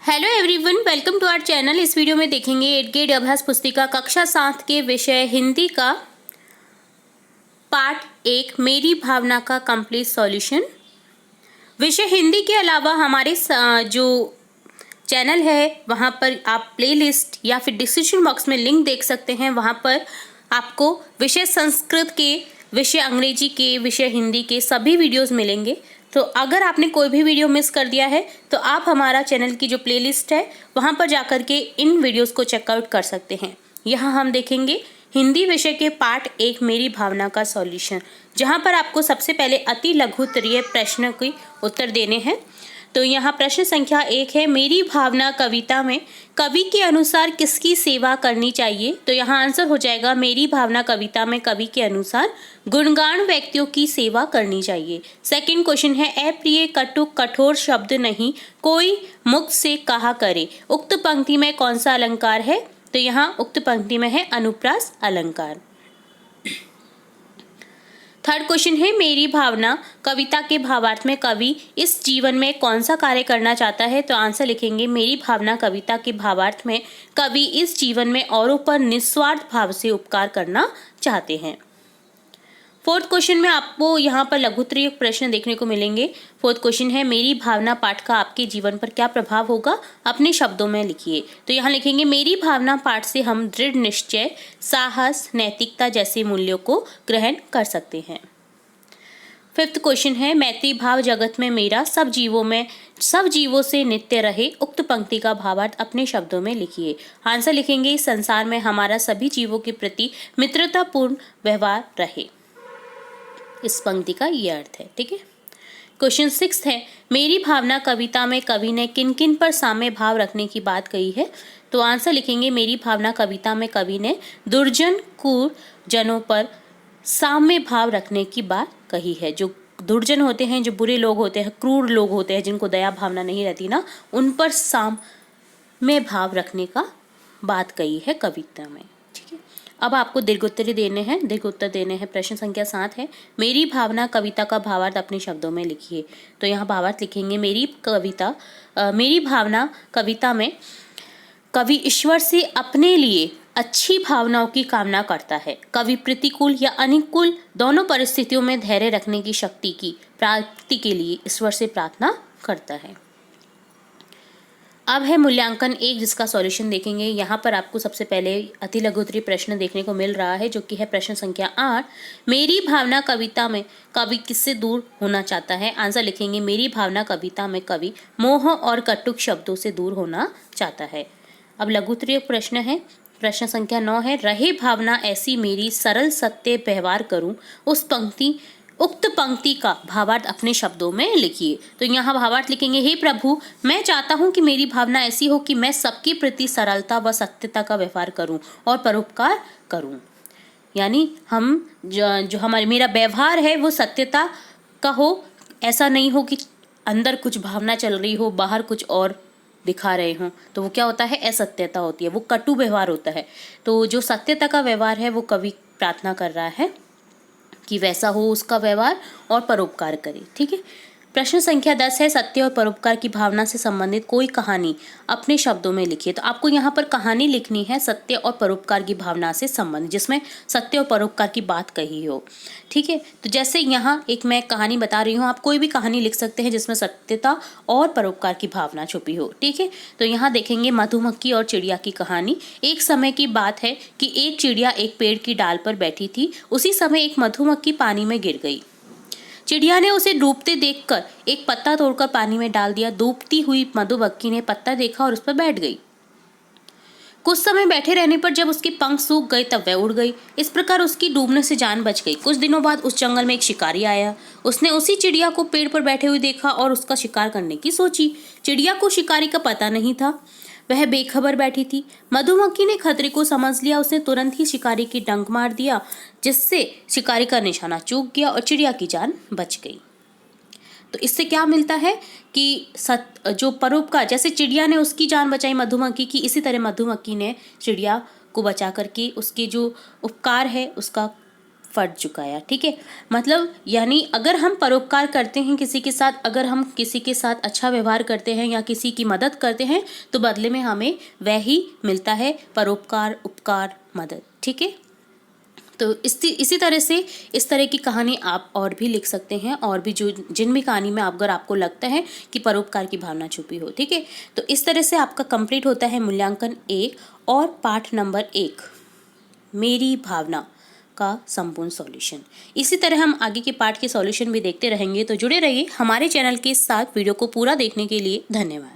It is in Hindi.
Hello everyone, welcome to our channel. इस वीडियो में देखेंगे 8th ग्रेड अभ्यास पुस्तिका कक्षा 7 के विषय हिंदी का पार्ट 1 मेरी भावना का कंप्लीट सॉल्यूशन। विषय हिंदी के अलावा हमारे जो चैनल है वहाँ पर आप प्लेलिस्ट या फिर डिस्क्रिप्शन बॉक्स में लिंक देख सकते हैं। वहाँ पर आपको विषय संस्कृत के, विषय अंग्रेजी के, विषय हिंदी के सभी वीडियोस मिलेंगे। तो अगर आपने कोई भी वीडियो मिस कर दिया है तो आप हमारा चैनल की जो प्लेलिस्ट है वहाँ पर जाकर के इन वीडियोस को चेकआउट कर सकते हैं। यहाँ हम देखेंगे हिंदी विषय के पार्ट 1 मेरी भावना का सॉल्यूशन, जहाँ पर आपको सबसे पहले अति लघु उत्तरीय प्रश्न के उत्तर देने हैं। तो यहाँ प्रश्न संख्या 1 है, मेरी भावना कविता में कवि के अनुसार किसकी सेवा करनी चाहिए। तो यहाँ आंसर हो जाएगा, मेरी भावना कविता में कवि के अनुसार गुणगान व्यक्तियों की सेवा करनी चाहिए। सेकंड क्वेश्चन है, अप्रिय कटुक कठोर शब्द नहीं कोई मुख से कहा करे। उक्त पंक्ति में कौन सा अलंकार है। तो यहाँ उक्त पंक्ति में है अनुप्रास अलंकार। थर्ड क्वेश्चन है, मेरी भावना कविता के भावार्थ में कवि इस जीवन में कौन सा कार्य करना चाहता है। तो आंसर लिखेंगे, मेरी भावना कविता के भावार्थ में कवि इस जीवन में औरों पर निस्वार्थ भाव से उपकार करना चाहते हैं। फोर्थ क्वेश्चन में आपको यहाँ पर लघुत्तरीय प्रश्न देखने को मिलेंगे। फोर्थ क्वेश्चन है, मेरी भावना पाठ का आपके जीवन पर क्या प्रभाव होगा, अपने शब्दों में लिखिए। तो यहाँ लिखेंगे, मेरी भावना पाठ से हम दृढ़ निश्चय, साहस, नैतिकता जैसे मूल्यों को ग्रहण कर सकते हैं। फिफ्थ क्वेश्चन है, मैत्री भाव जगत में मेरा सब जीवों से नित्य रहे। उक्त पंक्ति का भावार्थ अपने शब्दों में लिखिए। आंसर लिखेंगे, इस संसार में हमारा सभी जीवों के प्रति मित्रतापूर्ण व्यवहार रहे। इस पंक्ति का ये अर्थ है। ठीक है। क्वेश्चन 6 है, मेरी भावना कविता में कवि ने किन किन पर साम्य भाव रखने की बात कही है। तो आंसर लिखेंगे, मेरी भावना कविता में कवि ने दुर्जन क्रूर जनों पर साम्य भाव रखने की बात कही है। जो दुर्जन होते हैं, जो बुरे लोग होते हैं, क्रूर लोग होते हैं, जिनको दया भावना नहीं रहती ना, उन पर साम्य भाव रखने का बात कही है कविता में। ठीक है। अब आपको दीर्घोत्तरी देने हैं, दीर्घोत्तर देने हैं। प्रश्न संख्या 7 है, मेरी भावना कविता का भावार्थ अपने शब्दों में लिखिए। तो यहाँ भावार्थ लिखेंगे, मेरी भावना कविता में कवि ईश्वर से अपने लिए अच्छी भावनाओं की कामना करता है। कवि प्रतिकूल या अनुकूल दोनों परिस्थितियों में धैर्य रखने की शक्ति की प्राप्ति के लिए ईश्वर से प्रार्थना करता है। अब है मूल्यांकन 1, जिसका सॉल्यूशन देखेंगे। यहाँ पर आपको सबसे पहले अति लघुत्तरीय प्रश्न देखने को मिल रहा है, जो कि है प्रश्न संख्या 8, मेरी भावना कविता में कवि किससे दूर होना चाहता है। आंसर लिखेंगे, मेरी भावना कविता में कवि मोह और कटुक शब्दों से दूर होना चाहता है। अब लघुत्तरीय प्रश्न है, प्रश्न संख्या 9 है, रहे भावना ऐसी मेरी सरल सत्य व्यवहार करूं। उक्त पंक्ति का भावार्थ अपने शब्दों में लिखिए। तो यहाँ भावार्थ लिखेंगे, हे प्रभु, मैं चाहता हूँ कि मेरी भावना ऐसी हो कि मैं सबके प्रति सरलता व सत्यता का व्यवहार करूँ और परोपकार करूँ। यानी हम जो मेरा व्यवहार है वो सत्यता का हो। ऐसा नहीं हो कि अंदर कुछ भावना चल रही हो, बाहर कुछ और दिखा रहे हों, तो वो क्या होता है, असत्यता होती है, वो कटु व्यवहार होता है। तो जो सत्यता का व्यवहार है वो कवि प्रार्थना कर रहा है कि वैसा हो उसका व्यवहार और परोपकार करे। ठीक है। प्रश्न संख्या 10 है, सत्य और परोपकार की भावना से संबंधित कोई कहानी अपने शब्दों में लिखिए। तो आपको यहाँ पर कहानी लिखनी है सत्य और परोपकार की भावना से संबंधित, जिसमें सत्य और परोपकार की बात कही हो। ठीक है। तो जैसे यहाँ एक मैं कहानी बता रही हूँ, आप कोई भी कहानी लिख सकते हैं जिसमें सत्यता और परोपकार की भावना छुपी हो। ठीक है। तो यहाँ देखेंगे, मधुमक्खी और चिड़िया की कहानी। एक समय की बात है कि एक चिड़िया एक पेड़ की डाल पर बैठी थी। उसी समय एक मधुमक्खी पानी में गिर गई। चिड़िया ने उसे डूबते देखकर एक पत्ता तोड़कर पानी में डाल दिया। डूबती हुई मधुमक्खी ने पत्ता देखा और उस पर बैठ गई। कुछ समय बैठे रहने पर जब उसके पंख सूख गए तब वह उड़ गई। इस प्रकार उसकी डूबने से जान बच गई। कुछ दिनों बाद उस जंगल में एक शिकारी आया। उसने उसी चिड़िया को पेड़ पर बैठे हुए देखा और उसका शिकार करने की सोची। चिड़िया को शिकारी का पता नहीं था, वह बेखबर बैठी थी। मधुमक्खी ने खतरे को समझ लिया। उसने तुरंत ही शिकारी की डंक मार दिया, जिससे शिकारी का निशाना चूक गया और चिड़िया की जान बच गई। तो इससे क्या मिलता है कि जो परोपकार, जैसे चिड़िया ने उसकी जान बचाई मधुमक्खी की, इसी तरह मधुमक्खी ने चिड़िया को बचा करके उसके जो उपकार है उसका फट चुकाया। ठीक है, मतलब यानी अगर हम परोपकार करते हैं किसी के साथ, अगर हम किसी के साथ अच्छा व्यवहार करते हैं या किसी की मदद करते हैं तो बदले में हमें वह ही मिलता है, परोपकार, उपकार, मदद। ठीक है, तो इसी तरह से इस तरह की कहानी आप और भी लिख सकते हैं, और भी जो जिन भी कहानी में अगर आपको लगता है कि परोपकार की भावना छुपी हो। ठीक है, तो इस तरह से आपका कंप्लीट होता है मूल्यांकन 1 और पाठ नंबर 1, मेरी भावना का संपूर्ण सॉल्यूशन। इसी तरह हम आगे के पार्ट के सॉल्यूशन भी देखते रहेंगे, तो जुड़े रहिए हमारे चैनल के साथ। वीडियो को पूरा देखने के लिए धन्यवाद।